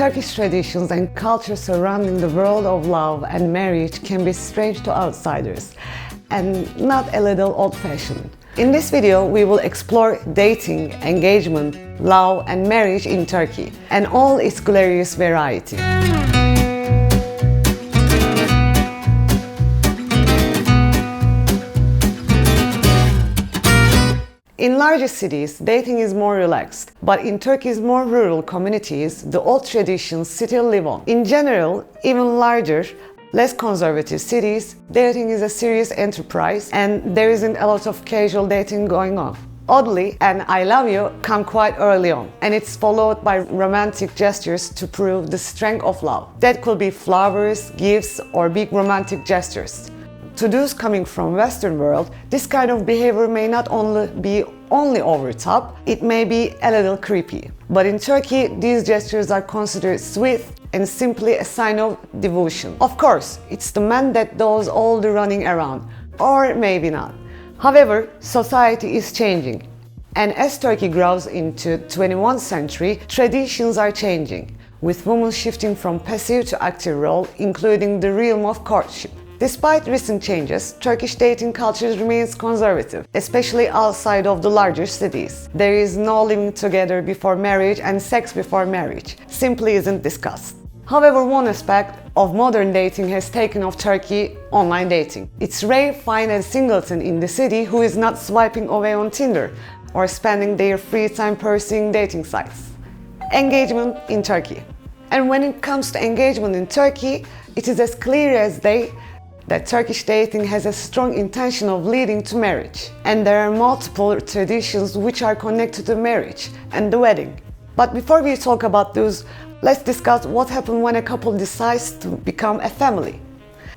Turkish traditions and culture surrounding the world of love and marriage can be strange to outsiders and not a little old-fashioned. In this video, we will explore dating, engagement, love and marriage in Turkey and all its glorious variety. In larger cities, dating is more relaxed, but in Turkey's more rural communities, the old traditions still live on. In general, even larger, less conservative cities, dating is a serious enterprise and there isn't a lot of casual dating going on. Oddly, an I love you come quite early on, and it's followed by romantic gestures to prove the strength of love. That could be flowers, gifts, or big romantic gestures. To those coming from Western world, this kind of behavior may not only be over top, it may be a little creepy. But in Turkey, these gestures are considered sweet and simply a sign of devotion. Of course, it's the man that does all the running around, or maybe not. However, society is changing. And as Turkey grows into 21st century, traditions are changing, with women shifting from passive to active role, including the realm of courtship. Despite recent changes, Turkish dating culture remains conservative, especially outside of the larger cities. There is no living together before marriage and sex before marriage simply isn't discussed. However, one aspect of modern dating has taken off Turkey: online dating. It's rare to find a singleton in the city who is not swiping away on Tinder or spending their free time pursuing dating sites. Engagement in Turkey. And when it comes to engagement in Turkey, it is as clear as day that Turkish dating has a strong intention of leading to marriage. And there are multiple traditions which are connected to marriage and the wedding. But before we talk about those, let's discuss what happens when a couple decides to become a family.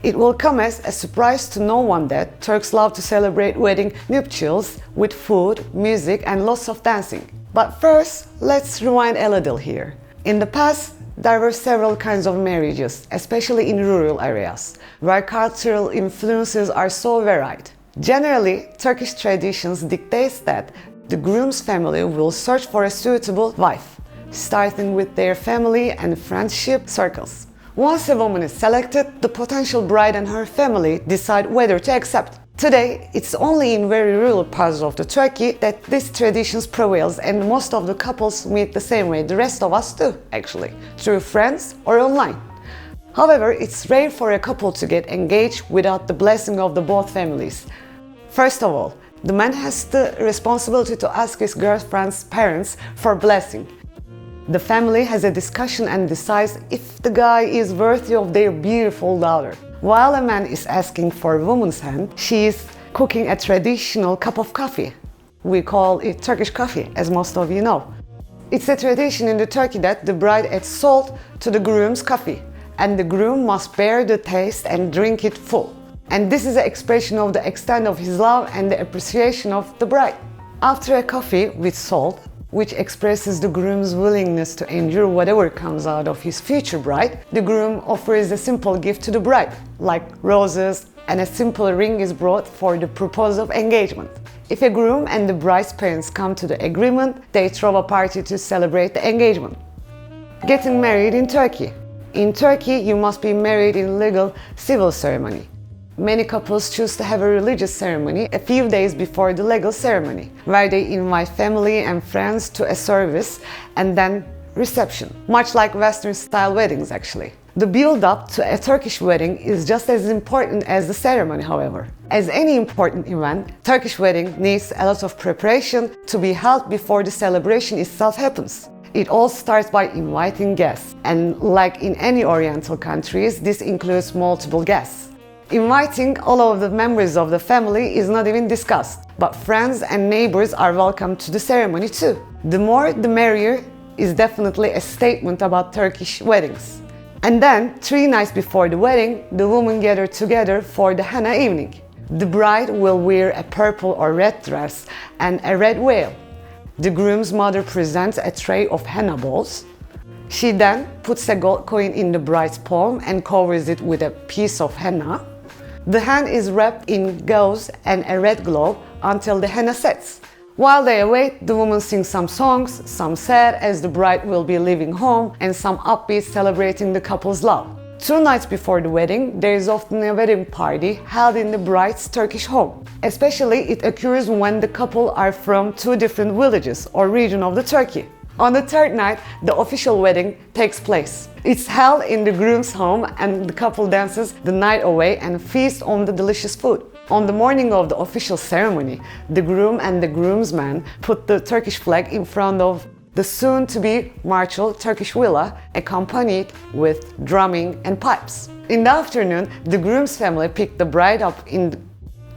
It will come as a surprise to no one that Turks love to celebrate wedding nuptials with food, music and lots of dancing. But first, let's rewind a little here. In the past, there were several kinds of marriages, especially in rural areas, where cultural influences are so varied. Generally, Turkish traditions dictate that the groom's family will search for a suitable wife, starting with their family and friendship circles. Once a woman is selected, the potential bride and her family decide whether to accept. Today, it's only in very rural parts of the Turkey that this tradition prevails, and most of the couples meet the same way the rest of us do, actually, through friends or online. However, it's rare for a couple to get engaged without the blessing of the both families. First of all, the man has the responsibility to ask his girlfriend's parents for blessing. The family has a discussion and decides if the guy is worthy of their beautiful daughter. While a man is asking for a woman's hand, she is cooking a traditional cup of coffee. We call it Turkish coffee, as most of you know. It's a tradition in the Turkey that the bride adds salt to the groom's coffee, and the groom must bear the taste and drink it full. And this is an expression of the extent of his love and the appreciation of the bride. After a coffee with salt, which expresses the groom's willingness to endure whatever comes out of his future bride, the groom offers a simple gift to the bride, like roses, and a simple ring is brought for the purpose of engagement. If a groom and the bride's parents come to the agreement, they throw a party to celebrate the engagement. Getting married in Turkey. In Turkey, you must be married in legal civil ceremony. Many couples choose to have a religious ceremony a few days before the legal ceremony, where they invite family and friends to a service and then reception, much like Western-style weddings actually. The build-up to a Turkish wedding is just as important as the ceremony, however. As any important event, Turkish wedding needs a lot of preparation to be held before the celebration itself happens. It all starts by inviting guests, and like in any Oriental countries, this includes multiple guests. Inviting all of the members of the family is not even discussed, but friends and neighbors are welcome to the ceremony too. The more the merrier is definitely a statement about Turkish weddings. And then, 3 nights before the wedding, the women gather together for the henna evening. The bride will wear a purple or red dress and a red veil. The groom's mother presents a tray of henna balls. She then puts a gold coin in the bride's palm and covers it with a piece of henna. The hand is wrapped in gauze and a red glove until the henna sets. While they await, the woman sings some songs, some sad as the bride will be leaving home, and some upbeat celebrating the couple's love. 2 nights before the wedding, there is often a wedding party held in the bride's Turkish home. Especially it occurs when the couple are from 2 different villages or region of the Turkey. On the 3rd night, the official wedding takes place. It's held in the groom's home and the couple dances the night away and feasts on the delicious food. On the morning of the official ceremony, the groom and the groomsman put the Turkish flag in front of the soon-to-be martial Turkish villa, accompanied with drumming and pipes. In the afternoon, the groom's family picked the bride up in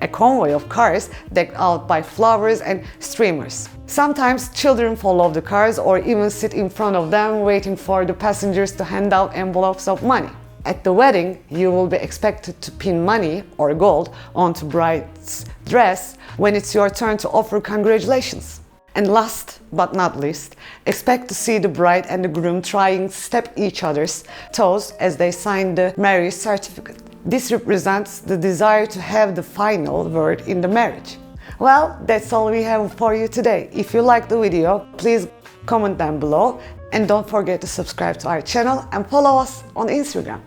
a convoy of cars decked out by flowers and streamers. Sometimes children follow the cars or even sit in front of them waiting for the passengers to hand out envelopes of money. At the wedding, you will be expected to pin money or gold onto bride's dress when it's your turn to offer congratulations. And last but not least, expect to see the bride and the groom trying to step each other's toes as they sign the marriage certificate. This represents the desire to have the final word in the marriage. Well, that's all we have for you today. If you liked the video, please comment down below and don't forget to subscribe to our channel and follow us on Instagram.